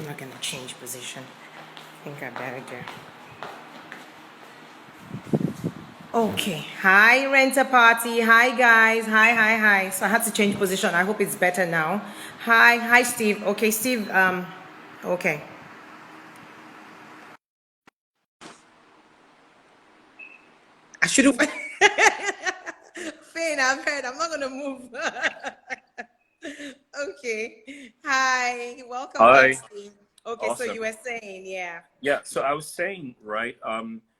not gonna change position. I think I better do. Okay. Hi, Renter Party. Hi, guys. Hi. So I had to change position. I hope it's better now. Hi, Steve. Okay, Steve. Okay. I should have. Fine, I've heard. I'm not gonna move. Okay. Hi. Welcome back, Hi, Steve. Okay, so awesome. you were saying, yeah. Yeah, so I was saying, right,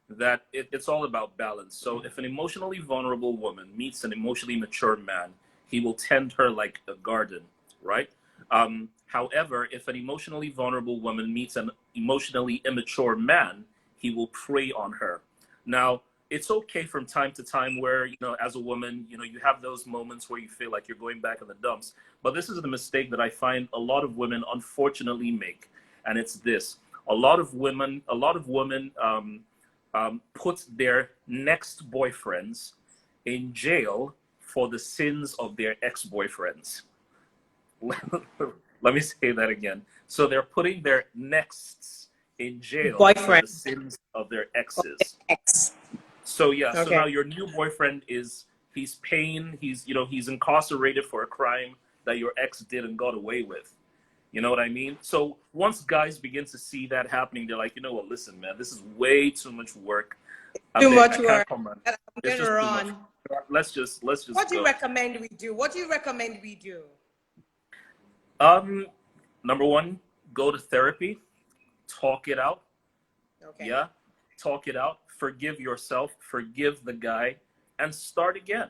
that it's all about balance. So if an emotionally vulnerable woman meets an emotionally mature man, he will tend her like a garden, right? However, if an emotionally vulnerable woman meets an emotionally immature man, he will prey on her. Now, it's okay from time to time where, as a woman, you have those moments where you feel like you're going back in the dumps. But this is the mistake that I find a lot of women unfortunately make. And it's this: a lot of women put their next boyfriends in jail for the sins of their ex-boyfriends. Let me say that again. So they're putting their nexts in jail for Boyfriend. the sins of their Okay, exes. ex. So yeah, so now Okay. your new boyfriend he's paying, he's incarcerated for a crime that your ex did and got away with. You know what I mean? So once guys begin to see that happening, they're like, you know what, listen, man, this is way too much work. Too I much can't work. come on. I'm It's gonna just too much. run. Let's just What do you go. recommend we do? What do you recommend we do? Um, Number one, go to therapy, talk it out. Okay. Yeah, talk it out. Forgive yourself, forgive the guy, and start again.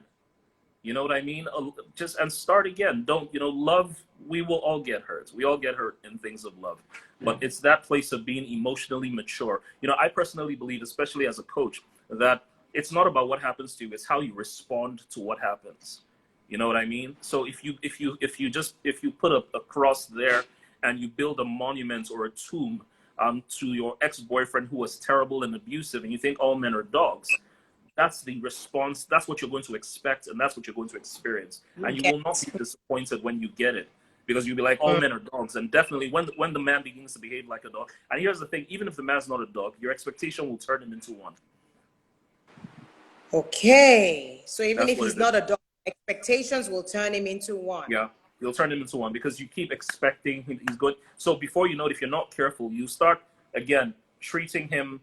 You know what I mean? Just and start again. Don't love? We will all get hurt. We all get hurt in things of love, but it's that place of being emotionally mature. I personally believe, especially as a coach, that it's not about what happens to you; it's how you respond to what happens. You know what I mean? So if you put a cross there and you build a monument or a tomb to your ex-boyfriend who was terrible and abusive, and you think all men are dogs, that's the response. That's what you're going to expect, and that's what you're going to experience. You And you get. will not be disappointed when you get it, because you'll be like, all men are dogs. And definitely, when the man begins to behave like a dog. And here's the thing: even if the man's not a dog, your expectation will turn him into one. Okay. So even That's if what he's it is. not a dog, expectations will turn him into one. Yeah, you'll turn him into one because you keep expecting he's good. So before you know it, if you're not careful, you start again treating him,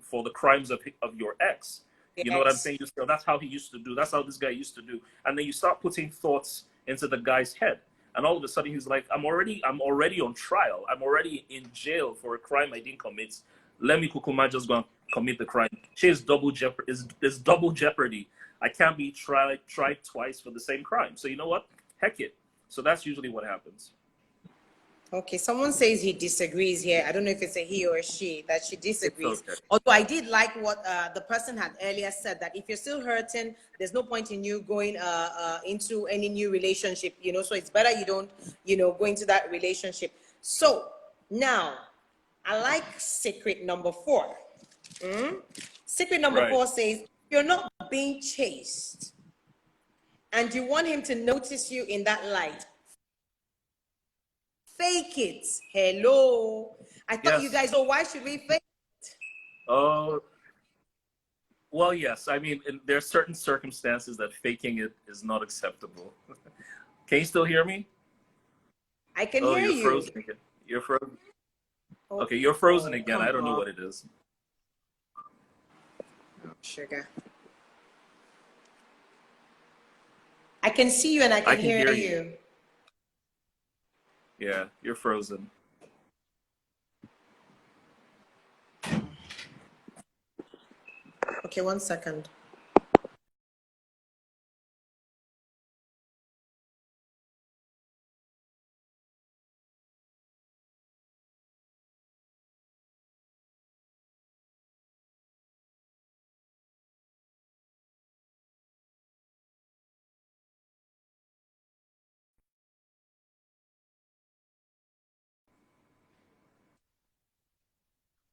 for the crimes of your ex. You know what I'm Yes. saying? That's how he used to do. That's how this guy used to do. And then you start putting thoughts into the guy's head, and all of a sudden he's like, I'm already on trial. I'm already in jail for a crime I didn't commit. Let me kukuma just go and commit the crime. She is double jeopardy. Is double jeopardy. I can't be tried twice for the same crime. So you know what? Heck it. So that's usually what happens. Okay, someone says he disagrees here. I don't know if it's a he or a she, that she It's disagrees. okay. Although I did like what the person had earlier said, that if you're still hurting, there's no point in you going into any new relationship, so it's better you don't, go into that relationship. So now, I like secret number 4. Secret number Right. 4 says, you're not being chased and you want him to notice you in that light, fake it. Hello. I thought you Yes. guys, why should we fake? Oh, well, yes. I mean, there are certain circumstances that faking it is not acceptable. Can you still hear me? I can Oh, hear you're you. frozen again. You're frozen. Oh, Okay, you're frozen oh, again. come I don't know on, what it is. sugar. I can see you and I I can can hear hear you. you. Yeah, you're frozen. Okay, 1 second.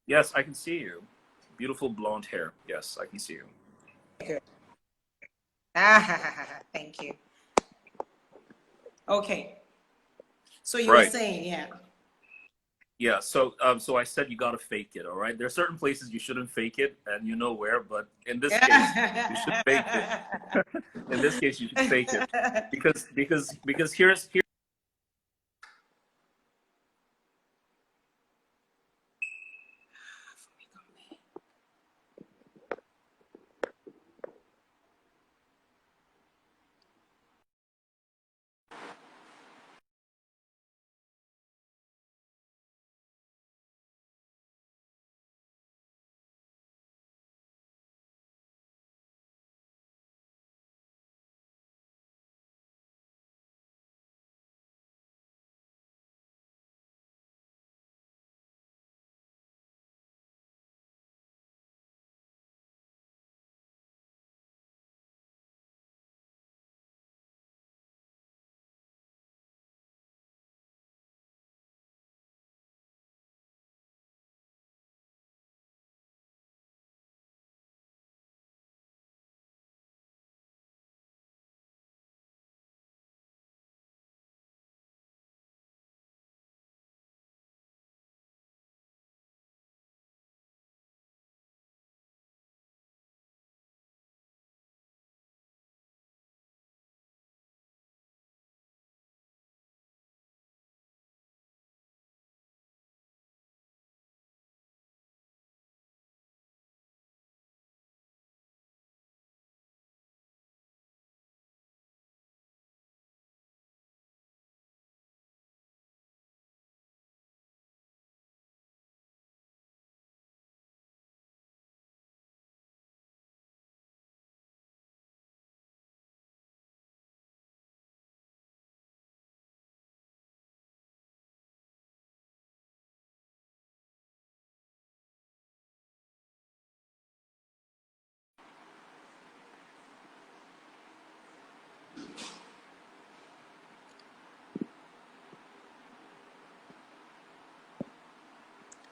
Yes, I can see you. Beautiful blonde hair. Yes, I can see you. Good. Thank you. Okay. So you were Right. saying, yeah. Yeah, so I said you gotta fake it, all right? There are certain places you shouldn't fake it, and you know where, but in this case, you should fake it. In this case, you should fake it. Because here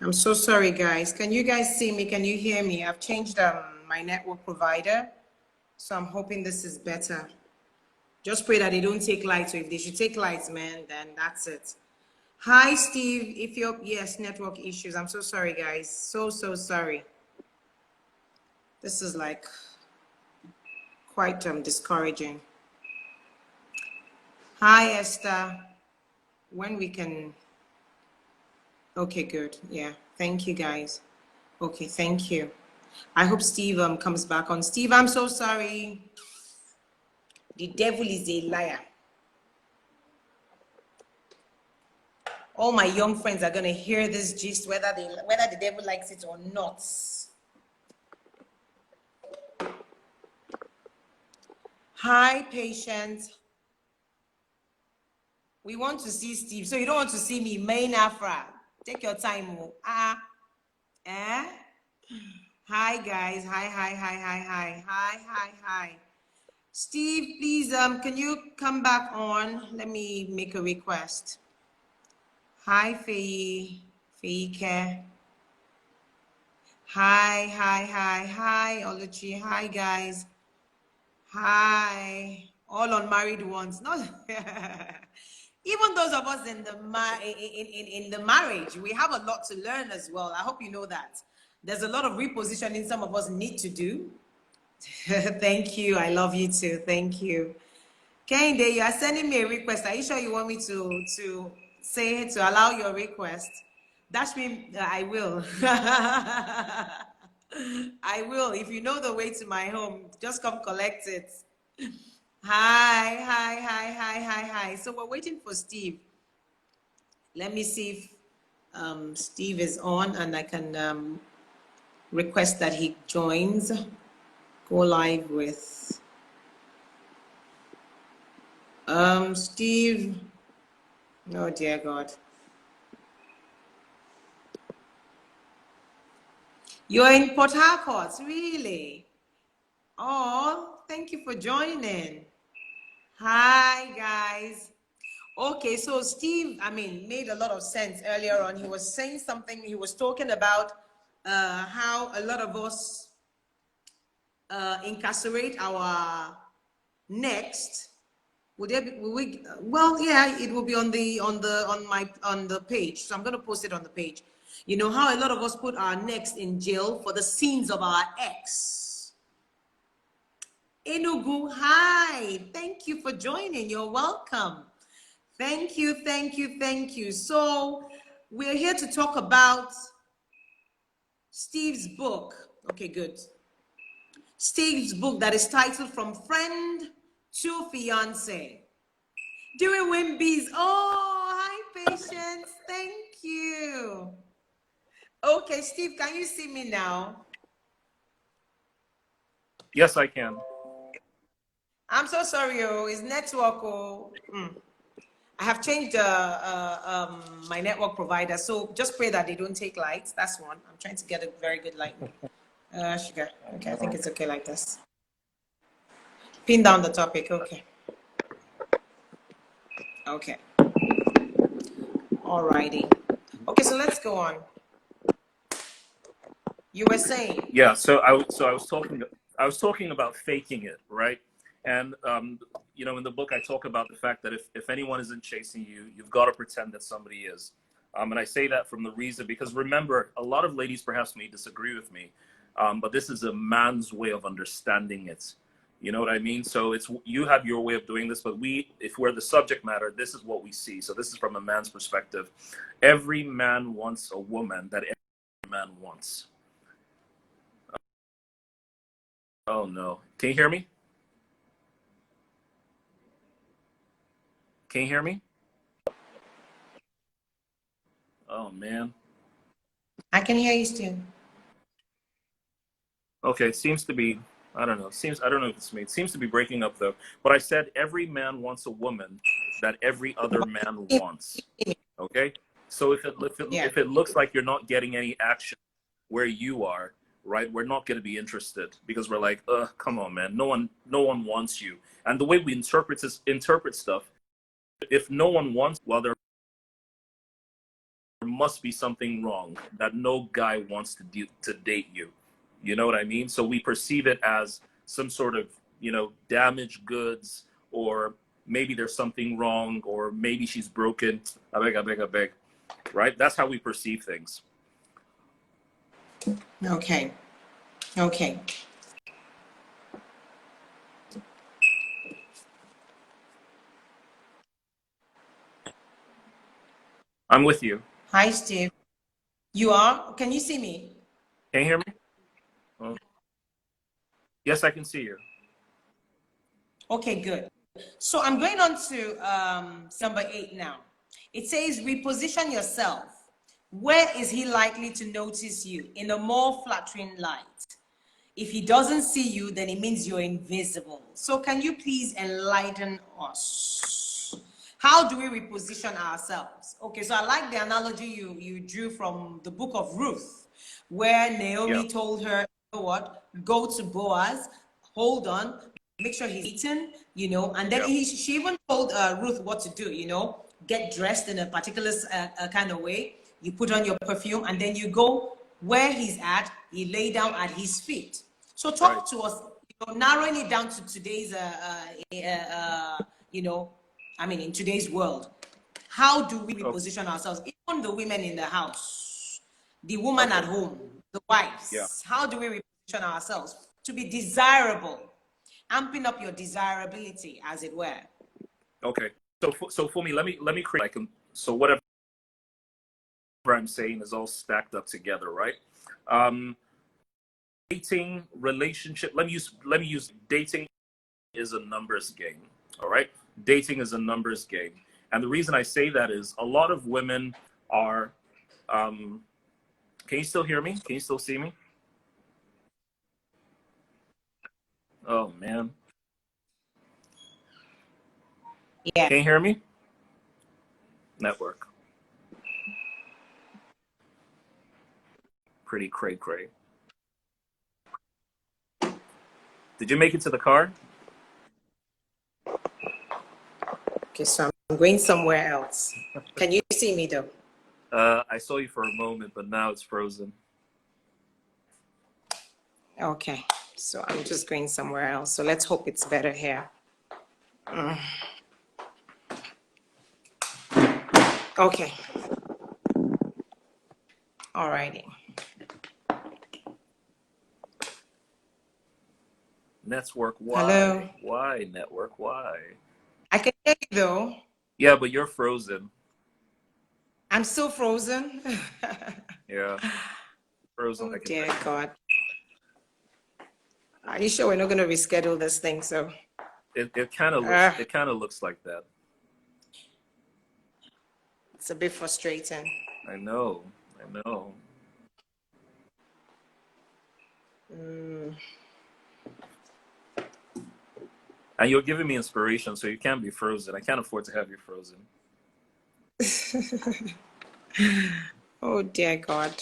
I'm so sorry, guys. Can you guys see me? Can you hear me? I've changed my network provider, so I'm hoping this is better. Just pray that they don't take lights. So if they should take lights, man, then that's it. Hi, Steve. If you're, yes, network issues. I'm so sorry, guys. So sorry. This is like quite discouraging. Hi, Esther. When we can. Okay, good. Yeah. Thank you, guys. Okay, thank you. I hope Steve comes back on. Steve, I'm so sorry. The devil is a liar. All my young friends are gonna hear this gist, whether the devil likes it or not. Hi, Patience. We want to see Steve, so you don't want to see me, main Afra. Take your time. Eh? Hi, guys. Hi. Steve, please, can you come back on? Let me make a request. Hi, Feike. Hi, Oluchi. Hi, guys. Hi, all unmarried ones. Not even those of us in the in the marriage, we have a lot to learn as well. I hope you know that. There's a lot of repositioning some of us need to do. Thank you. I love you too. Thank you. Kende, you are sending me a request. Are you sure you want me to say to allow your request? Dash me. I will. I will. If you know the way to my home, just come collect it. Hi. So we're waiting for Steve. Let me see if Steve is on and I can request that he joins. Go live with Steve. Oh dear God. You're in Port Harcourt, really? Oh, thank you for joining. Hi, guys. Okay, so Steve, made a lot of sense earlier on. He was saying something, he was talking about how a lot of us incarcerate our next Will there be, will we, well, yeah, it will be on the page. So I'm going to post it on the page. You know how a lot of us put our necks in jail for the sins of our ex. Enugu, hi. Thank you for joining. You're welcome. Thank you, thank you, thank you. So we're here to talk about Steve's book. Okay, good. Steve's book that is titled From Friend to Fiance. Doing Wimbies. Oh, hi, Patience. Thank you. Okay, Steve, can you see me now? Yes, I can. I'm so sorry, oh, it's network. Oh. I have changed my network provider, so just pray that they don't take lights. That's one. I'm trying to get a very good light. Okay, I think it's okay like this. Pin down the topic. Okay. Okay. Alrighty. Okay, so let's go on. You were saying. Yeah. So I was talking about faking it, right? And you know, in the book, I talk about the fact that if anyone isn't chasing you, you've got to pretend that somebody is. And I say that from the reason because remember, a lot of ladies perhaps may disagree with me, but this is a man's way of understanding it. You know what I mean? So it's you have your way of doing this, but if we're the subject matter, this is what we see. So this is from a man's perspective. Every man wants a woman that every man wants. Oh no! Can you hear me? Can you hear me? Oh man. I can hear you still. Okay, it seems to be. I don't know. I don't know if it's me. It seems to be breaking up though. But I said every man wants a woman that every other man wants. Okay. So Yeah. if it looks like you're not getting any action where you are, right? We're not going to be interested because we're like, come on, man. No one wants you. And the way we interpret stuff, if no one wants, well, there must be something wrong that no guy wants to date you. You know what I mean? So we perceive it as some sort of, you know, damaged goods, or maybe there's something wrong, or maybe she's broken. I beg. Right? That's how we perceive things. Okay. Okay. I'm with you. Hi, Steve. You are? Can you see me? Can you hear me? Oh. Yes, I can see you. Okay, good. So I'm going on to number 8 now. It says, reposition yourself. Where is he likely to notice you? In a more flattering light. If he doesn't see you, then it means you're invisible. So can you please enlighten us? How do we reposition ourselves? Okay, so I like the analogy you drew from the book of Ruth, where Naomi told her, you know what, go to Boaz, hold on, make sure he's eaten, you know, and then she even told Ruth what to do, you know, get dressed in a particular kind of way, you put on your perfume, and then you go where he's at, you lay down at his feet. So talk to us, you know, narrowing it down to today's, you know, I mean, in today's world, how do we reposition ourselves? Even the women in the house, the woman at home, the wives, how do we reposition ourselves to be desirable, amping up your desirability, as it were? Okay. So for me, let me create so whatever I'm saying is all stacked up together, right? Dating, relationship. Let me use dating is a numbers game. All right, dating is a numbers game, and the reason I say that is a lot of women are. Can you still hear me? Can you still see me? Oh man. Yeah. Can you hear me? Network. Pretty cray. Did you make it to the car? Okay, so I'm going somewhere else. Can you see me though? I saw you for a moment, but now it's frozen. Okay, so I'm just going somewhere else. So let's hope it's better here. Okay. All righty. Network, Hello. why? Why, network, why? I can hear you though. Yeah, but you're frozen. I'm still frozen. Yeah, frozen Oh like a dear chicken. God. Are you sure we're not going to reschedule this thing? So, It kind of uh, looks like that. it's a bit frustrating. I know. I know. Mm. And you're giving me inspiration, so you can't be frozen. I can't afford to have you frozen. Oh dear God.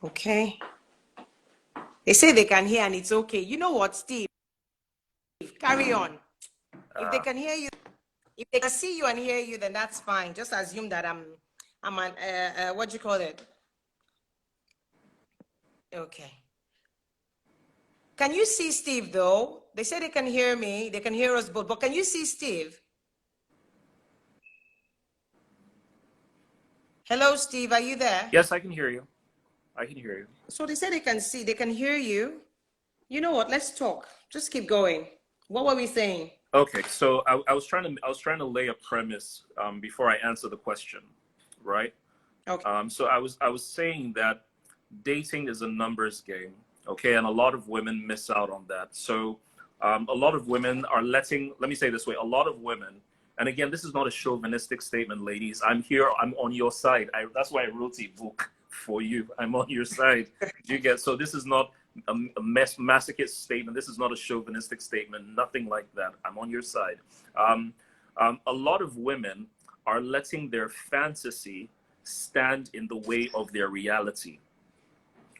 Okay. They say they can hear and it's okay. You know what, Steve? Carry on. If they can hear you, if they can see you and hear you, then that's fine. Just assume that I'm an what do you call it? Okay. Can you see Steve though? They say they can hear me. They can hear us both. But can you see Steve? Hello, Steve. Are you there? Yes, I can hear you. I can hear you. So they say they can see. They can hear you. You know what? Let's talk. Just keep going. What were we saying? Okay, so I was trying to lay a premise before I answer the question, right? Okay. So I was saying that dating is a numbers game, okay, and a lot of women miss out on that. So a lot of women are letting. Let me say it this way: a lot of women, and again, this is not a chauvinistic statement, ladies. I'm here. I'm on your side. That's why I wrote a book for you. I'm on your side. Do you get? So this is not a masochist statement. This is not a chauvinistic statement. Nothing like that. I'm on your side. A lot of women are letting their fantasy stand in the way of their reality.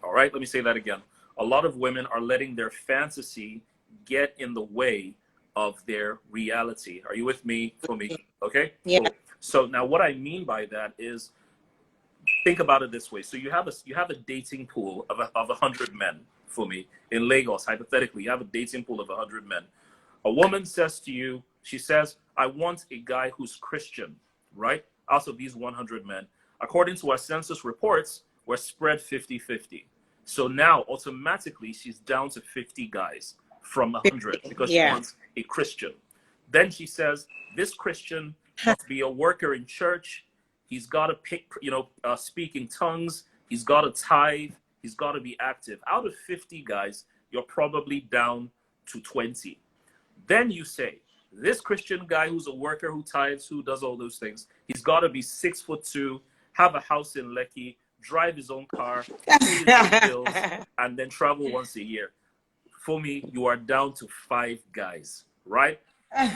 All right, let me say that again. A lot of women are letting their fantasy get in the way of their reality. Are you with me, Funmi? Okay, Yeah. cool. So now what I mean by that is, think about it this way. So you have a dating pool of 100 men, Funmi, in Lagos. Hypothetically, you have a dating pool of 100 men. A woman says to you, she says, I want a guy who's Christian, right? Out of these 100 men. According to our census reports, we're spread 50-50. So now automatically she's down to 50 guys from 100 because she Yeah. wants a Christian. Then she says, this Christian must be a worker in church. He's got to speak in tongues. He's got to tithe. He's got to be active. Out of 50 guys, you're probably down to 20. Then you say, this Christian guy who's a worker, who tithes, who does all those things, he's got to be 6'2", have a house in Lekki, drive his own car, pay his own bills, and then travel once a year. For me, you are down to 5 guys, right?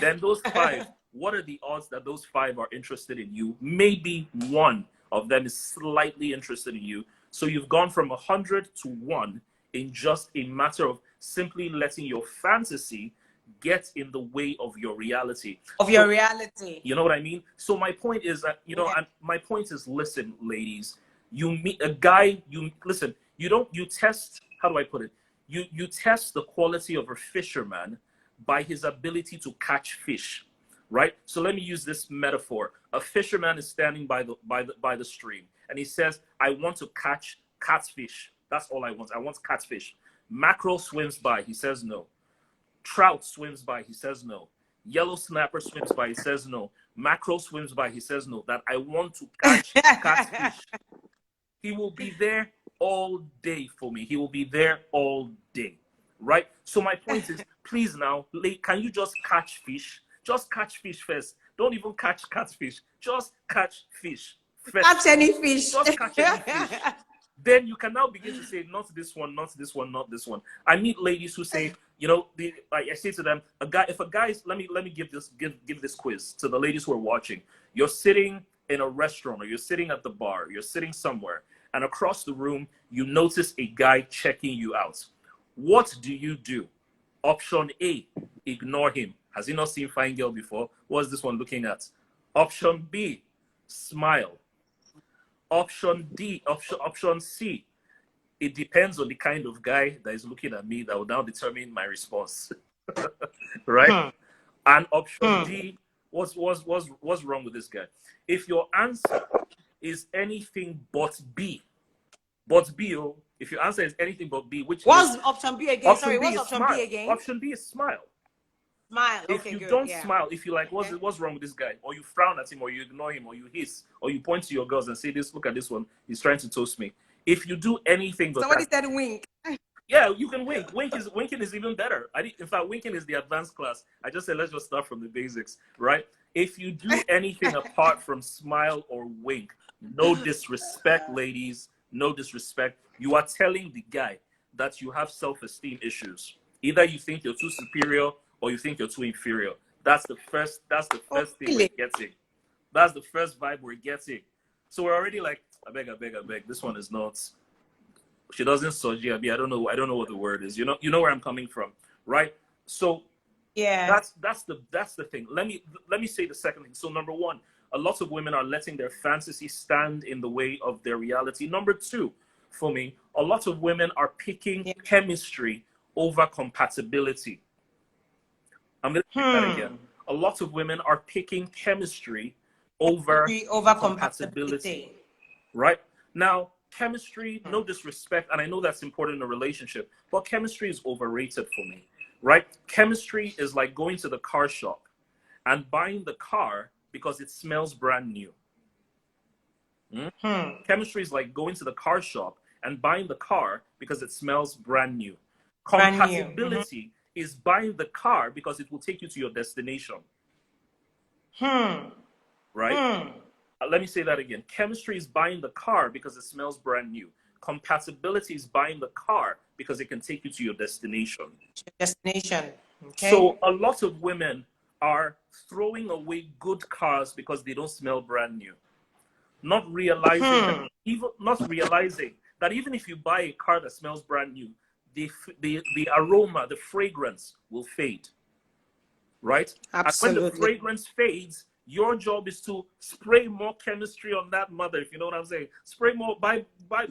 Then those 5, what are the odds that those 5 are interested in you? Maybe one of them is slightly interested in you. So you've gone from 100 to 1 in just a matter of simply letting your fantasy get in the way of your reality. Of your reality. You know what I mean? So my point is that, Yeah. and my point is, listen, ladies, you meet a guy, you test, how do I put it? You test the quality of a fisherman by his ability to catch fish, right? So let me use this metaphor. A fisherman is standing by the stream and he says, I want to catch catfish. That's all I want. I want catfish. Mackerel swims by, he says no. Trout swims by, he says no. Yellow snapper swims by, he says no. Mackerel swims by, he says no. That I want to catch catfish. He will be there all day for me. He will be there all day, right? So my point is, please now, can you just catch fish? Just catch fish first. Don't even catch catfish. Just catch fish first. Catch any fish. Just catch any fish. Then you can now begin to say, not this one, not this one, not this one. I meet ladies who say, I say to them, let me give this quiz to the ladies who are watching. You're sitting in a restaurant, or you're sitting at the bar, you're sitting somewhere, and across the room, you notice a guy checking you out. What do you do? Option A, ignore him. Has he not seen Fine Girl before? What's this one looking at? Option B, smile. Option C, it depends on the kind of guy that is looking at me that will now determine my response. Right? And option D, What's wrong with this guy? If your answer is anything but B, oh, if your answer is anything but B, which What's is option B again? option Sorry, B what's is option B smile. again? Option B is smile. Smile. If Okay, you good. don't Yeah. smile, if you like, what's wrong with this guy? Or you frown at him, or you ignore him, or you hiss, or you point to your girls and say, "This, look at this one. He's trying to toast me." If you do anything but Somebody that, said wink. yeah, you can wink. Winking is even better. In fact, winking is the advanced class. I just said let's just start from the basics, right? If you do anything apart from smile or wink, no disrespect, ladies, no disrespect. You are telling the guy that you have self-esteem issues. Either you think you're too superior or you think you're too inferior. That's the first thing we're Really? getting. That's the first vibe we're getting. So we're already like, I beg. This one is not. She doesn't soji abi. I don't know what the word is. You know where I'm coming from, right? So Yeah. that's the thing. Let me say the second thing. So number one, a lot of women are letting their fantasy stand in the way of their reality. Number two, for me, a lot of women are picking chemistry over compatibility. I'm going to say that again. A lot of women are picking chemistry over compatibility, right? Now, chemistry, no disrespect, and I know that's important in a relationship, but chemistry is overrated for me, right? Chemistry is like going to the car shop and buying the car because it smells brand new. Chemistry is like going to the car shop and buying the car because it smells brand new. Compatibility is buying the car because it will take you to your destination. Right? Let me say that again. Chemistry is buying the car because it smells brand new. Compatibility is buying the car because it can take you to your destination. Okay. So a lot of women are throwing away good cars because they don't smell brand new. Not realizing that even if you buy a car that smells brand new, the aroma, the fragrance will fade. Right? Absolutely. And when the fragrance fades, your job is to spray more chemistry on that mother, if you know what I'm saying. Spray more,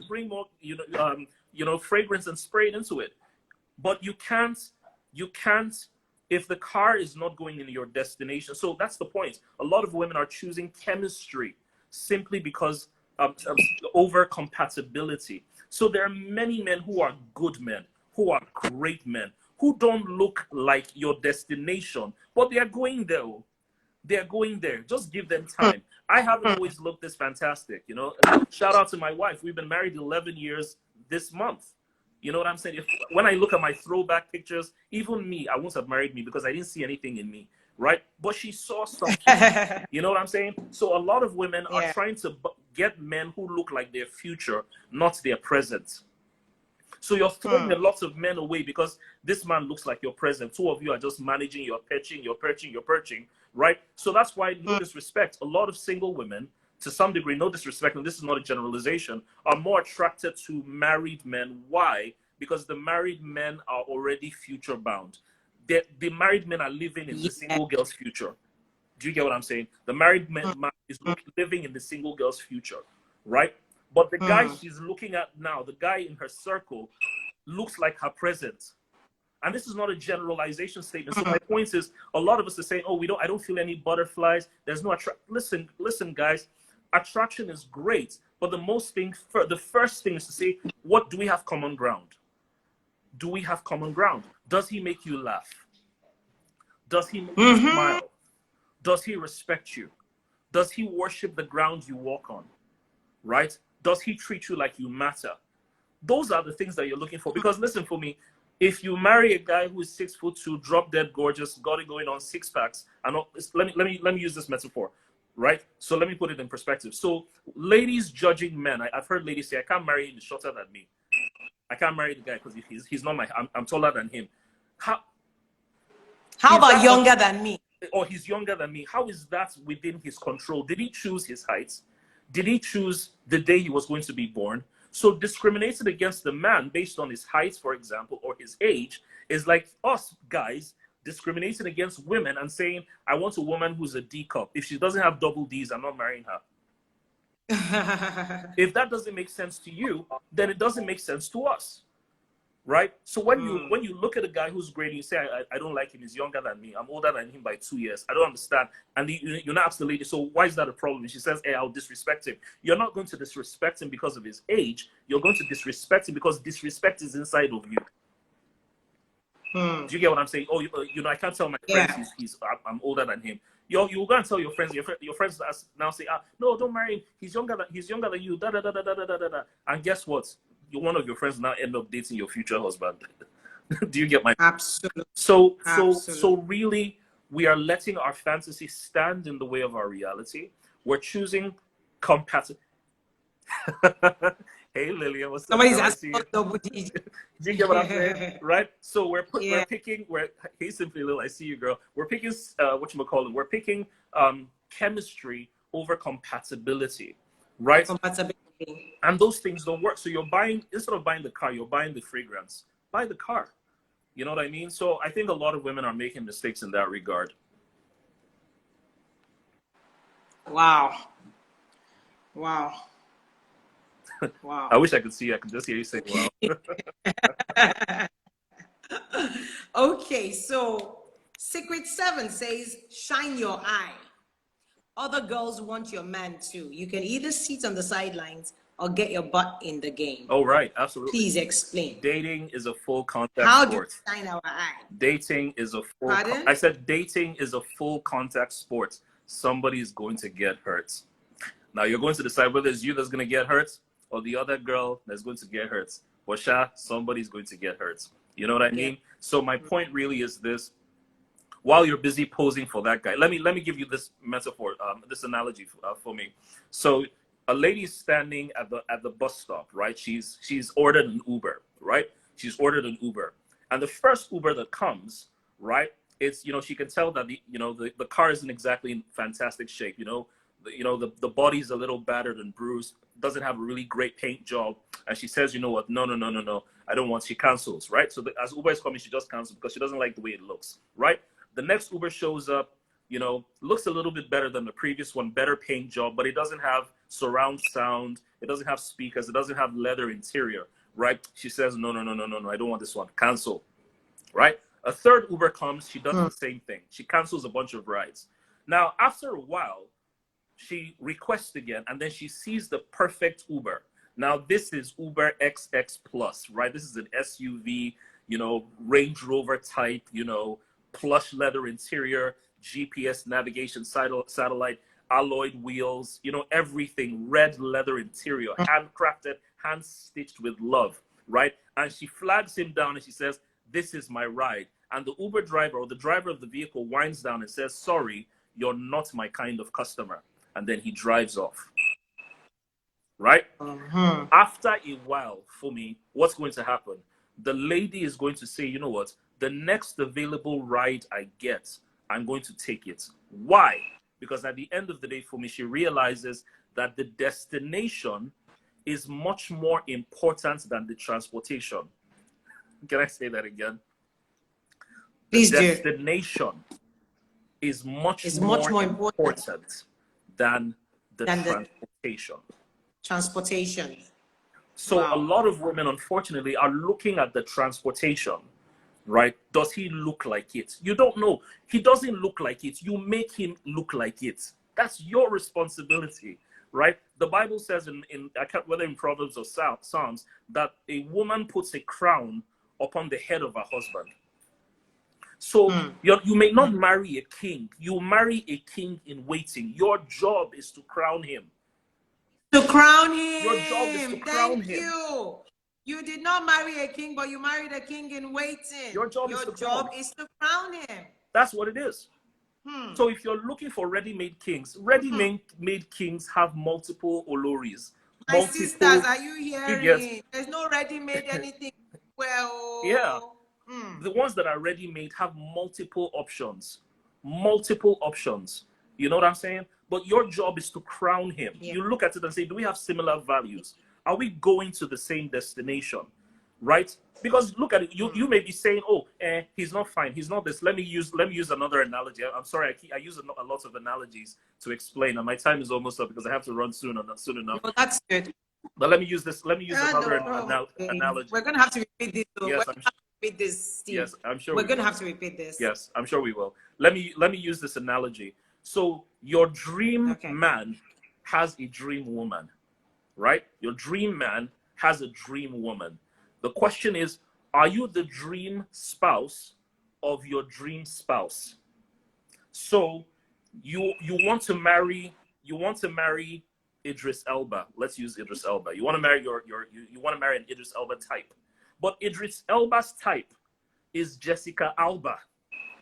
bring more, fragrance and spray it into it. But you can't, if the car is not going in your destination. So that's the point. A lot of women are choosing chemistry simply because over compatibility. So there are many men who are good men, who are great men, who don't look like your destination, but they are going there. They're going there. Just give them time. I haven't always looked this fantastic, Shout out to my wife. We've been married 11 years this month. You know what I'm saying? When I look at my throwback pictures, even me, I won't have married me because I didn't see anything in me, right? But she saw something. You know what I'm saying? So a lot of women are trying to get men who look like their future, not their present. So you're throwing a lot of men away because this man looks like your present. Two of you are just managing, you're perching, right? So that's why, no disrespect, a lot of single women, to some degree, no disrespect, and this is not a generalization, are more attracted to married men. Why? Because the married men are already future bound. The married men are living in the single girl's future. Do you get what I'm saying? The married man is living in the single girl's future, right? But the guy she's looking at now, the guy in her circle, looks like her present. And this is not a generalization statement. So my point is, a lot of us are saying, "Oh, I don't feel any butterflies. There's no attraction." Listen, guys. Attraction is great, but the first thing is to say, what do we have common ground? Do we have common ground? Does he make you laugh? Does he make you smile? Does he respect you? Does he worship the ground you walk on? Right? Does he treat you like you matter? Those are the things that you're looking for. Because listen, for me, if you marry a guy who is 6'2", drop dead gorgeous, got it going on, six packs, and let me use this metaphor, right? So let me put it in perspective. So ladies judging men, I've heard ladies say, "I can't marry him, he's shorter than me. I can't marry the guy because he's not I'm taller than him." How about younger than me? Or he's younger than me. How is that within his control? Did he choose his height? Did he choose the day he was going to be born? So discriminating against the man based on his height, for example, or his age, is like us guys discriminating against women and saying, "I want a woman who's a D cup. If she doesn't have double Ds, I'm not marrying her." If that doesn't make sense to you, then it doesn't make sense to us. right? So when you look at a guy who's great, and you say, I don't like him, he's younger than me, I'm older than him by 2 years, I don't understand. And you not ask the lady, so why is that a problem? And she says, hey, I'll disrespect him. You're not going to disrespect him because of his age. You're going to disrespect him because disrespect is inside of you. Do you get what I'm saying? Oh, I can't tell my friends I'm older than him. You're going to tell your friends. Your friends now say, no, don't marry him. He's younger than you. Da da da da da da da da. And guess what? One of your friends now end up dating your future husband. Do you get my? Absolutely. So really, we are letting our fantasy stand in the way of our reality. We're choosing compatible. Hey, Lillian, what's up? Somebody's asking for double D. Do you get what I'm saying? Right? So we're picking. Hey, Simply Lil, I see you, girl. We're picking whatchamacallit. We're picking chemistry over compatibility, right? Compatibility. And those things don't work. So you're buying, instead of buying the car, you're buying the fragrance. Buy the car. You know what I mean? So I think a lot of women are making mistakes in that regard. Wow. Wow. Wow. I wish I could see you. I could just hear you say wow. Okay, so Secret 7 says, shine your eye. Other girls want your man too. You can either sit on the sidelines or get your butt in the game. Oh, right. Absolutely. Please explain. Dating is a full contact How sport. do we shine our eye? Dating is a full... Pardon? I said dating is a full contact sport. Somebody is going to get hurt. Now, you're going to decide whether it's you that's going to get hurt or the other girl that's going to get hurt. But somebody's going to get hurt. You know what I mean? Yeah. So my point really is this. While you're busy posing for that guy, let me give you this metaphor, this analogy for me. So a lady is standing at the bus stop, right? She's ordered an Uber, right? She's ordered an Uber, and the first Uber that comes, right? It's, she can tell that the car isn't exactly in fantastic shape. The body's a little battered and bruised, doesn't have a really great paint job, and she says, you know what? No, I don't want. She cancels, right? So as Uber is coming, she just cancels because she doesn't like the way it looks, right? The next Uber shows up, looks a little bit better than the previous one, better paint job, but it doesn't have surround sound, it doesn't have speakers, it doesn't have leather interior, right? She says, no, I don't want this one, cancel, right? A third Uber comes, she does the same thing. She cancels a bunch of rides. Now, after a while, she requests again, and then she sees the perfect Uber. Now, this is Uber XX Plus, right? This is an SUV, Range Rover type, plush leather interior, GPS navigation, satellite, alloyed wheels, everything, red leather interior, handcrafted, hand-stitched with love, right? And she flags him down and she says, this is my ride. And the Uber driver or the driver of the vehicle winds down and says, sorry, you're not my kind of customer. And then he drives off, right? After a while, for me, what's going to happen? The lady is going to say, you know what? The next available ride I get, I'm going to take it. Why? Because at the end of the day, for me, she realizes that the destination is much more important than the transportation. Can I say that again? Please the destination is much more important than the transportation. Transportation. So a lot of women, unfortunately, are looking at the transportation, right? Does he look like it? You don't know. He doesn't look like it. You make him look like it. That's your responsibility, right? The Bible says whether in Proverbs or Psalms, that a woman puts a crown upon the head of her husband. So you may not marry a king. You marry a king in waiting. Your job is to crown him. To crown him. Your job is to crown him. Thank you. You did not marry a king, but you married a king in waiting. Your job is to crown him. That's what it is. So if you're looking for ready-made kings, ready-made kings have multiple oloris. My sisters, are you hearing? There's no ready-made anything. Well, yeah. The ones that are ready-made have multiple options. Multiple options. You know what I'm saying? But your job is to crown him. Yeah. You look at it and say, do we have similar values? Are we going to the same destination? Right? Because look at it. You may be saying, oh, he's not fine. He's not this. Let me use another analogy. I'm sorry. I use a lot of analogies to explain. And my time is almost up because I have to run soon enough. Oh, that's good. But let me use this. Let me use I another don't know. analogy. We're gonna have to repeat this. Though. We're Yes, gonna have to repeat this, Steve. yes, I'm sure We're we gonna will. have to repeat this. Yes, I'm sure we will. Let me use this analogy. So your dream Okay. man has a dream woman, right? Your dream man has a dream woman. The question is, are you the dream spouse of your dream spouse? So you want to marry Idris Elba. Let's use Idris Elba. You want to marry you want to marry an Idris Elba type. But Idris Elba's type is Jessica Alba,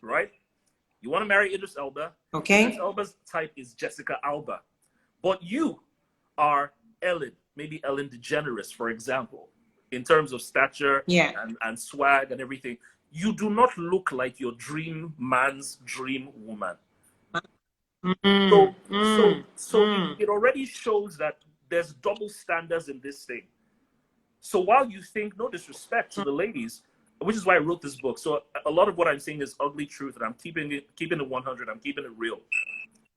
right? You want to marry Idris Elba. Okay. Idris Elba's type is Jessica Alba. But you are Ellen, maybe Ellen DeGeneres, for example, in terms of stature and swag and everything. You do not look like your dream man's dream woman. It already shows that there's double standards in this thing. So while you think, no disrespect to the ladies, which is why I wrote this book. So a lot of what I'm saying is ugly truth, and I'm keeping it 100. I'm keeping it real.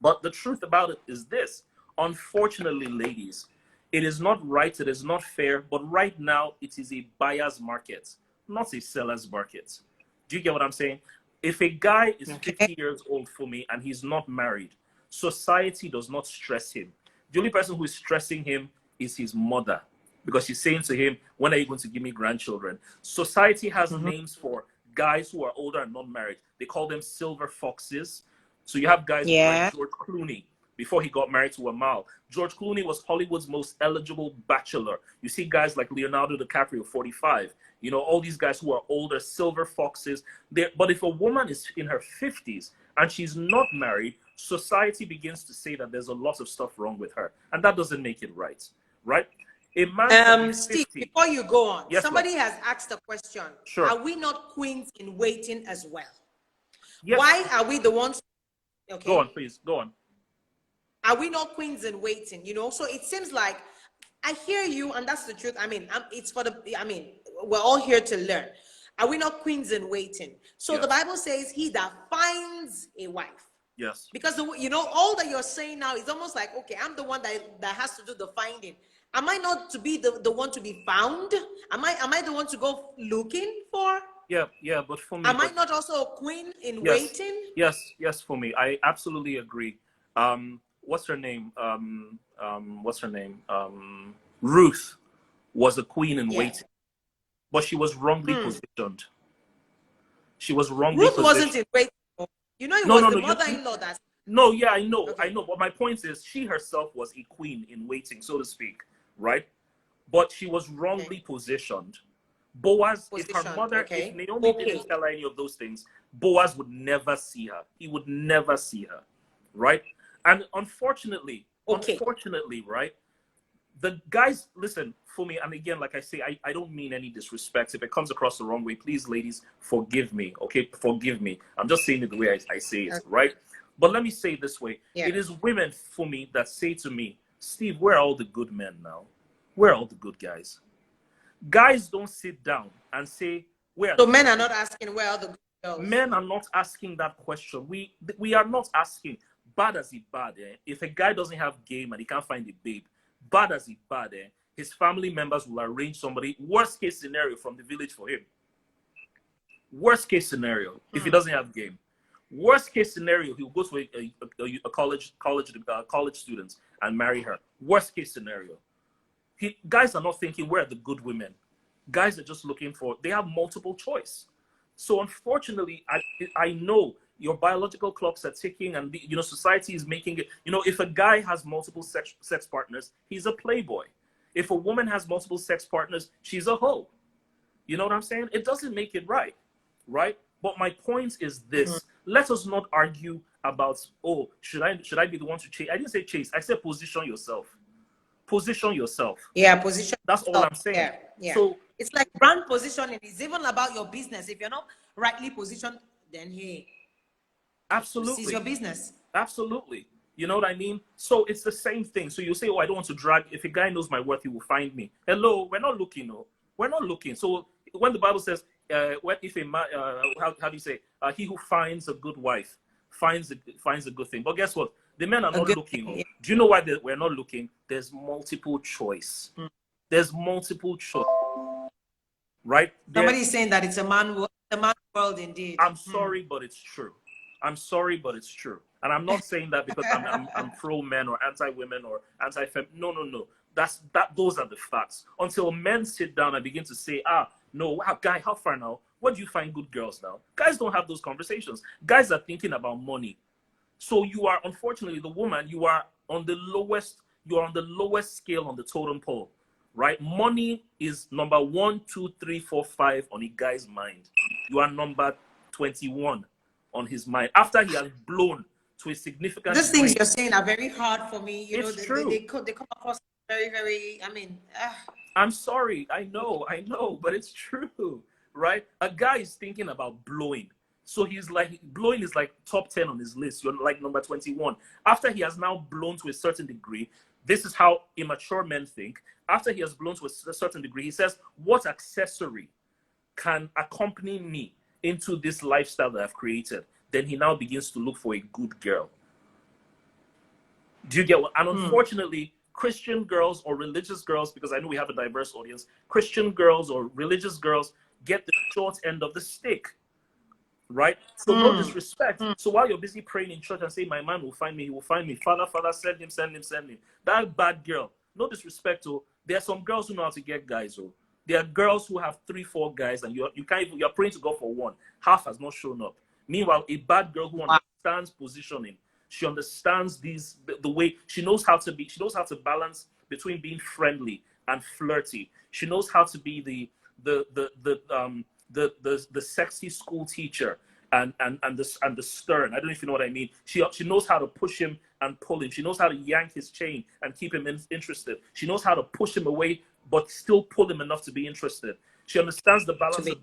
But the truth about it is this: unfortunately, ladies, it is not right. It is not fair. But right now, it is a buyer's market, not a seller's market. Do you get what I'm saying? If a guy is 50 years old for me and he's not married, society does not stress him. The only person who is stressing him is his mother, because she's saying to him, when are you going to give me grandchildren? Society has names for guys who are older and not married. They call them silver foxes. So you have guys like George Clooney before he got married to Amal. George Clooney was Hollywood's most eligible bachelor. You see guys like Leonardo DiCaprio, 45. You know, all these guys who are older, silver foxes. But if a woman is in her 50s and she's not married, society begins to say that there's a lot of stuff wrong with her. And that doesn't make it right, right? A man Steve, before you go on, yes, somebody has asked a question. Sure. Are we not queens in waiting as well? Yes. Why are we the ones? Okay. Go on, please. Go on. Are we not queens in waiting? You know, so it seems like I hear you, and that's the truth. I mean, we're all here to learn. Are we not queens in waiting? So the Bible says, he that finds a wife. Yes. Because, all that you're saying now is almost like, okay, I'm the one that has to do the finding. Am I not to be the one to be found? Am I the one to go looking for? Yeah, but for me... Am I not also a queen in waiting? Yes, for me. I absolutely agree. What's her name? Ruth was a queen in waiting. But she was wrongly positioned. She was wrongly Ruth positioned. wasn't in waiting. It was the mother-in-law that... No, yeah, I know. But my point is, she herself was a queen in waiting, so to speak, right? But she was wrongly positioned. Boaz, if her mother, if Naomi didn't tell her any of those things, Boaz would never see her. He would never see her, right? And unfortunately, right, the guys, listen, for me, and again, like I say, I don't mean any disrespect. If it comes across the wrong way, please, ladies, forgive me, okay? Forgive me. I'm just saying it the way I say it, right? But let me say it this way. It is women, for me, that say to me, Steve, where are all the good men now? Where are all the good guys? Guys don't sit down and say, where? So men are not asking where are the good girls? Men are not asking that question. We are not asking. Bad as he bad, if a guy doesn't have game and he can't find a babe, bad as he bad, his family members will arrange somebody, worst case scenario, from the village for him. Worst case scenario, if he doesn't have game. Worst case scenario, he'll go to a college student and marry her. Worst case scenario. Guys are not thinking, where are the good women? Guys are just looking for, they have multiple choice. So unfortunately, I know your biological clocks are ticking, and society is making it. If a guy has multiple sex partners, he's a playboy. If a woman has multiple sex partners, she's a hoe. You know what I'm saying? It doesn't make it right, right? But my point is this: let us not argue about, oh, should I be the one to chase? I didn't say chase. I said position yourself. Position yourself. Yeah, position. That's all I'm saying. Yeah. So it's like brand positioning. It's even about your business. If you're not rightly positioned, then absolutely, it's your business. Absolutely. You know what I mean? So it's the same thing. So you say, oh, I don't want to drag. If a guy knows my worth, he will find me. Hello, we're not looking. No, we're not looking. So when the Bible says, what if a man, how do you say, he who finds a good wife finds a good thing. But guess what? The men are not looking. Do you know why we're not looking? There's multiple choice. There's multiple choice, right? Somebody's saying that it's a man world indeed. I'm sorry, but it's true. I'm sorry, but it's true. And I'm not saying that because I'm pro men or anti women or anti fem. No, no, no. Those are the facts. Until men sit down and begin to say, no, wow, guy, how far now? Where do you find good girls now? Guys don't have those conversations. Guys are thinking about money. So you are, unfortunately, the woman, you are on the lowest scale on the totem pole, right? Money is number 1, 2, 3, 4, 5 on a guy's mind. You are number 21 on his mind after he has blown to a significant. These things you're saying are very hard for me. You know, true. They come across very, very. I mean, I'm sorry. I know, but it's true, right? A guy is thinking about blowing. So he's like, blowing is like top 10 on his list. You're like number 21. After he has now blown to a certain degree, this is how immature men think. After he has blown to a certain degree, he says, what accessory can accompany me into this lifestyle that I've created? Then he now begins to look for a good girl. Do you get what? And unfortunately, Christian girls or religious girls, because I know we have a diverse audience, Christian girls or religious girls get the short end of the stick. Right? So no disrespect. So while you're busy praying in church and saying, my man will find me, he will find me. Father, send him, send him, send him. That bad girl. No disrespect. Oh, there are some girls who know how to get guys. Oh, there are girls who have 3, 4 guys, and you're praying to God for one. Half has not shown up. Meanwhile, a bad girl who understands positioning, she understands the way she knows how to be. She knows how to balance between being friendly and flirty. She knows how to be the sexy school teacher and the stern. I don't know if you know what I mean. She knows how to push him and pull him. She knows how to yank his chain and keep him interested. She knows how to push him away but still pull him enough to be interested. She understands the balance of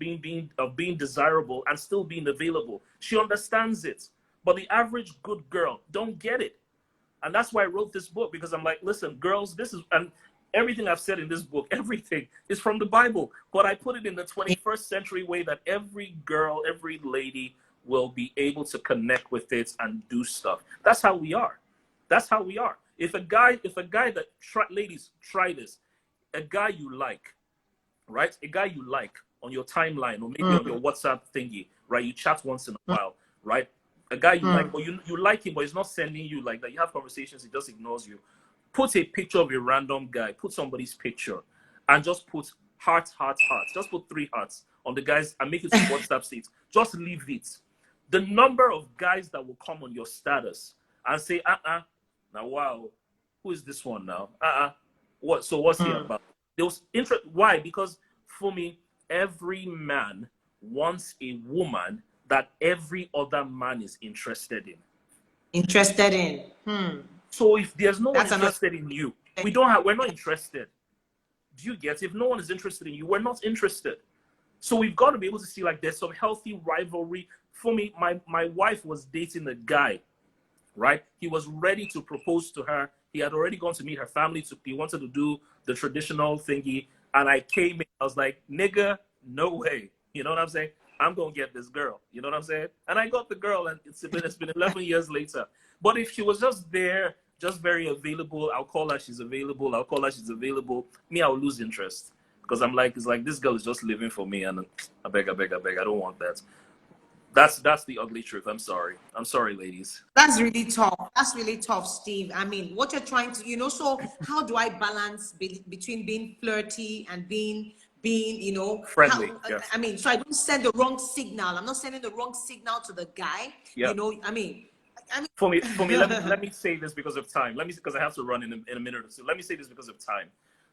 being desirable and still being available. She understands it. But the average good girl don't get it. And that's why I wrote this book, because I'm like, listen, girls, and everything I've said in this book, everything is from the Bible. But I put it in the 21st century way that every girl, every lady will be able to connect with it and do stuff. That's how we are. That's how we are. If a guy that, ladies, try this. A guy you like, right? A guy you like on your timeline or maybe on your WhatsApp thingy, right? You chat once in a while, right? A guy you like, or you like him, but he's not sending you like that. You have conversations, he just ignores you. Put a picture of a random guy, put somebody's picture, and just put heart. Just put 3 hearts on the guys and make it to WhatsApp states. Just leave it. The number of guys that will come on your status and say, now wow, who is this one now? What's he about? There was interest. Why? Because for me, every man wants a woman that every other man is interested in. So if there's no one interested in you, we're not interested. Do you get? If no one is interested in you, we're not interested. So we've got to be able to see like there's some healthy rivalry. For me, my wife was dating a guy, right? He was ready to propose to her. He had already gone to meet her family. He wanted to do the traditional thingy. And I came in, I was like, nigga, no way. You know what I'm saying? I'm going to get this girl. You know what I'm saying? And I got the girl, and it's been 11 years later. But if she was just there, just very available, I'll call her, she's available. I'll call her, she's available. Me, I'll lose interest. Because I'm like, it's like, this girl is just living for me. And I beg, I don't want that. That's the ugly truth. I'm sorry, ladies. That's really tough, Steve. I mean, what you're trying to, so how do I balance between being flirty and being, friendly? Yes. I mean, so I don't send the wrong signal. I'm not sending the wrong signal to the guy. Yeah. I mean. For me, let me say this because of time. Because I have to run in a minute or two. Let me say this because of time.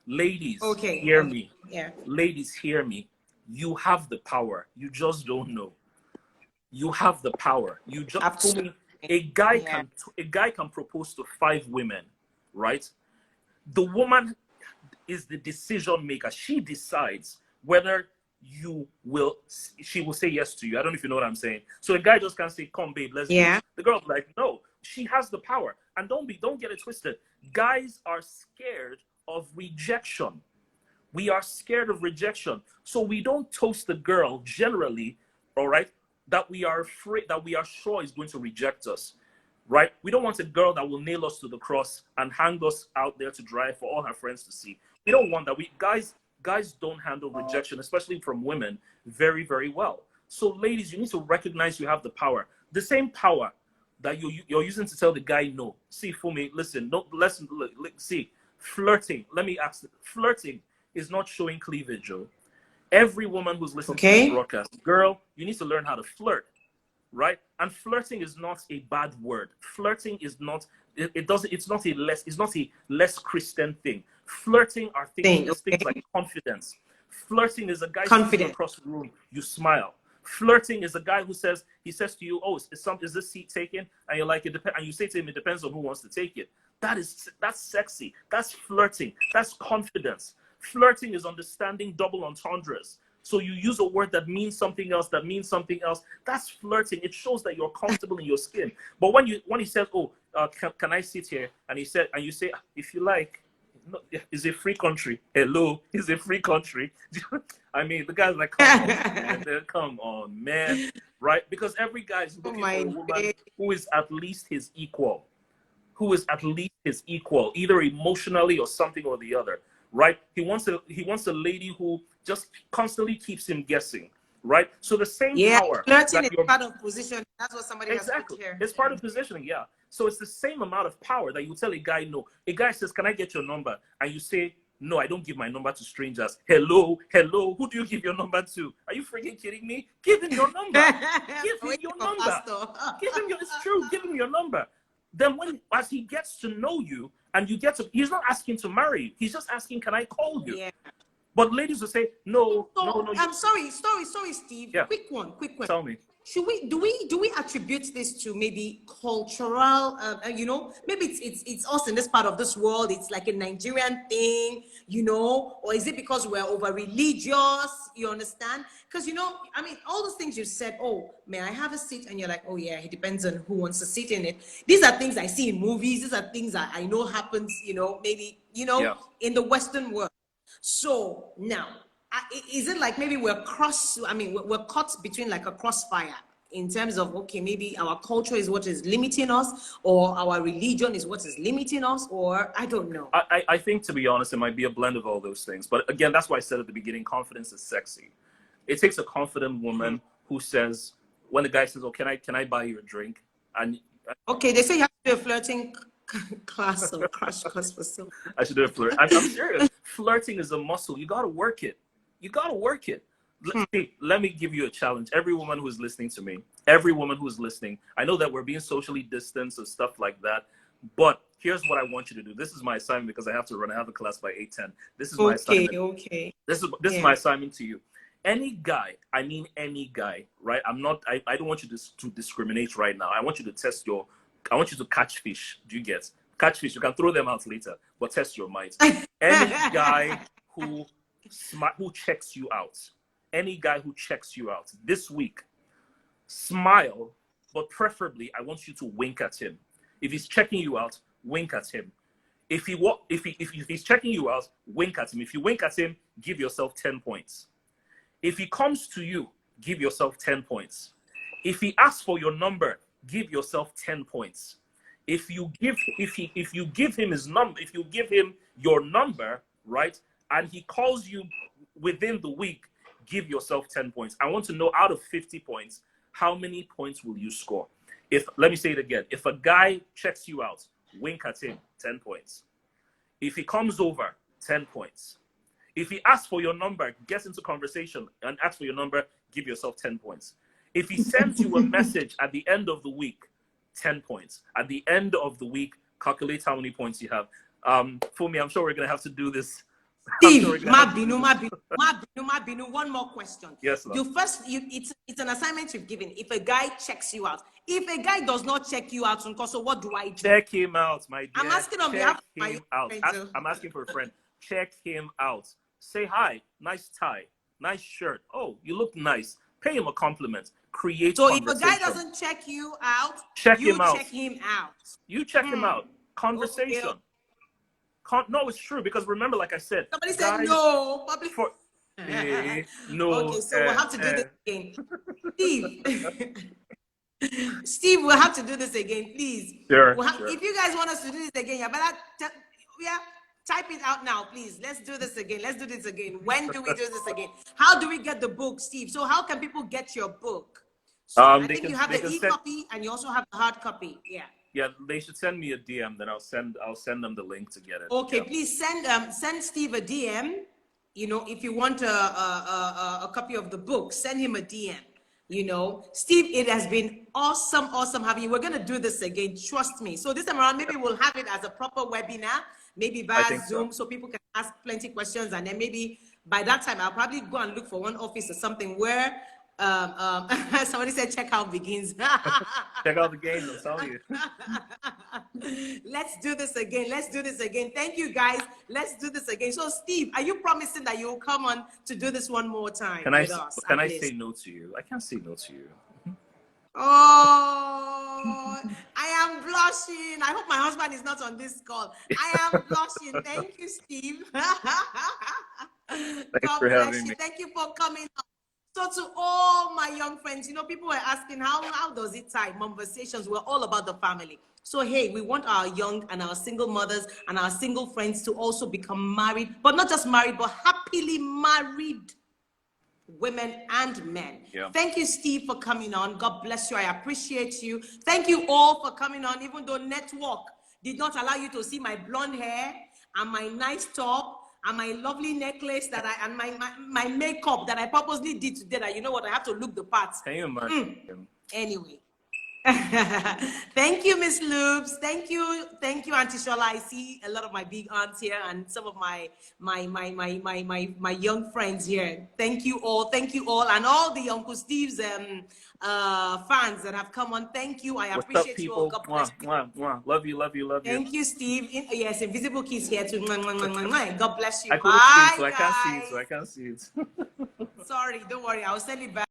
Ladies, hear me. Yeah. Ladies, hear me. You have the power. You just don't know. You have the power. You just a guy can propose to 5 women, right? The woman is the decision maker. She decides whether she will say yes to you. I don't know if you know what I'm saying. So a guy just can't say, come babe, let's do it. The girl's like, no, she has the power. And don't get it twisted. Guys are scared of rejection. We are scared of rejection. So we don't toast the girl generally, all right, that we are afraid, that we are sure is going to reject us, right? We don't want a girl that will nail us to the cross and hang us out there to dry for all her friends to see. we don't want that. We guys don't handle rejection, especially from women, very, very well. So ladies, you need to recognize you have the power. The same power that you're using to tell the guy no. See, Funmi, listen, don't listen. See, flirting. Let me ask. Flirting is not showing cleavage, Joe. Every woman who's listening to this broadcast, girl, you need to learn how to flirt, right? And flirting is not a bad word. Flirting is not. It doesn't. It's not a less Christian thing. Flirting are things like confidence. Flirting is a guy sitting across the room, you smile. Flirting is a guy who says to you, "Oh, is this seat taken?" And you're like, "It depends." And you say to him, "It depends on who wants to take it." That's sexy. That's flirting. That's confidence. Flirting is understanding double entendres. So you use a word that means something else, that means something else. That's flirting. It shows that you're comfortable in your skin. But when he says, "Oh, can I sit here?" and you say, "If you like." No, it's a free country. Hello, it's a free country. I mean, the guy's like, come on, man, right? Because every guy is looking for a woman who is at least his equal, either emotionally or something or the other, right? He wants a lady who just constantly keeps him guessing, right? So the same power. Flirting is part of position. That's what somebody has put here. It's part of positioning, yeah. So it's the same amount of power that you tell a guy no. A guy says, "Can I get your number?" And you say, "No, I don't give my number to strangers." Hello, who do you give your number to? Are you freaking kidding me? Give him your number. Give him your number. It's true. Give him your number. Then as he gets to know you and he's not asking to marry you. He's just asking, "Can I call you?" Yeah. But ladies will say, no. I'm sorry, Steve. Yeah. Quick one. Tell me. Do we attribute this to maybe cultural? Maybe it's us in this part of this world. It's like a Nigerian thing, or is it because we're over religious? You understand? Because all those things you said. Oh, may I have a seat? And you're like, oh yeah, it depends on who wants to sit in it. These are things I see in movies. These are things that I know happens. Maybe in the Western world. So now, is it like maybe we're caught between like a crossfire in terms of, okay, maybe our culture is what is limiting us, or our religion is what is limiting us, or I don't know. I think, to be honest, it might be a blend of all those things. But again, that's why I said at the beginning, confidence is sexy. It takes a confident woman who says, when the guy says, "Oh, can I buy you a drink?" And okay, they say you have to do a flirting class or crash course for some. I should do a flirt. I'm serious. Flirting is a muscle. You gotta work it. Let me give you a challenge. Every woman who is listening to me, I know that we're being socially distanced and stuff like that, but here's what I want you to do. This is my assignment because I have to run. I have a class by 8:10. This is my assignment. Okay. This is my assignment to you. Any guy, right? I don't want you to discriminate right now. I want you to catch fish. Do you get? Catch fish. You can throw them out later, but test your mind. Any guy who checks you out this week, smile, but preferably I want you to wink at him. If he's checking you out, wink at him. If he's checking you out, wink at him. If you wink at him, give yourself 10 points. If he comes to you, give yourself 10 points. If he asks for your number, give yourself 10 points. If you give him your number, right, and he calls you within the week, give yourself 10 points. I want to know, out of 50 points, how many points will you score? Let me say it again. If a guy checks you out, wink at him, 10 points. If he comes over, 10 points. If he asks for your number, gets into conversation and asks for your number, give yourself 10 points. If he sends you a message at the end of the week, 10 points. At the end of the week, calculate how many points you have. Funmi, I'm sure we're going to have to do this. Steve, Mabinu, one more question. Yes, love. It's an assignment you've given. If a guy checks you out, if a guy does not check you out, so what do I do? Check him out, my dear. I'm asking on behalf of my friend. I'm asking for a friend. Check him out. Say hi. Nice tie. Nice shirt. Oh, you look nice. Pay him a compliment. Create conversation. If a guy doesn't check you out, check him out. You check him out. Conversation. Okay. No, it's true, because remember, like I said, somebody said no. No. Okay, so we'll have to do this again. Steve, we'll have to do this again, please. Sure, If you guys want us to do this again, Type it out now, please. Let's do this again. Let's do this again. When do we do this again? How do we get the book, Steve? So how can people get your book? So I think you have the e-copy and you also have the hard copy. Yeah. Yeah, they should send me a DM, then I'll send them the link to get it. Okay, yeah. Please send Steve a DM. You know, if you want a copy of the book, send him a DM. You know, Steve, it has been awesome having you. We're gonna do this again, trust me. So this time around, maybe we'll have it as a proper webinar, maybe via Zoom, so people can ask plenty questions, and then maybe by that time I'll probably go and look for one office or something where somebody said check out begins. Check out the game, I'll tell you. Let's do this again. Let's do this again. Thank you, guys. Let's do this again. So, Steve, are you promising that you'll come on to do this one more time Can with I, us? Can I say no to you? I can't say no to you. Oh, I am blushing. I hope my husband is not on this call. I am blushing. Thank you, Steve. Thanks for having me. Thank you for coming on. So to all my young friends, you know, people were asking, how does it tie? Momversations, we're all about the family. So, hey, we want our young and our single mothers and our single friends to also become married, but not just married, but happily married women and men. Yeah. Thank you, Steve, for coming on. God bless you. I appreciate you. Thank you all for coming on, even though network did not allow you to see my blonde hair and my nice top and my lovely necklace that and my makeup that I purposely did today. That, you know what, I have to look the part. Can you imagine? Anyway. Thank you, Miss Loops. Thank you, Auntie Shola. I see a lot of my big aunts here and some of my young friends here. Thank you all, and all the Uncle Steve's fans that have come on. Thank you. I appreciate you all. God bless you. Love you, love you, love you. Thank you, Steve. Yes, Invisible Kiss here too. God bless you. I couldn't see it, so I can't see it. Sorry, don't worry. I'll send it back.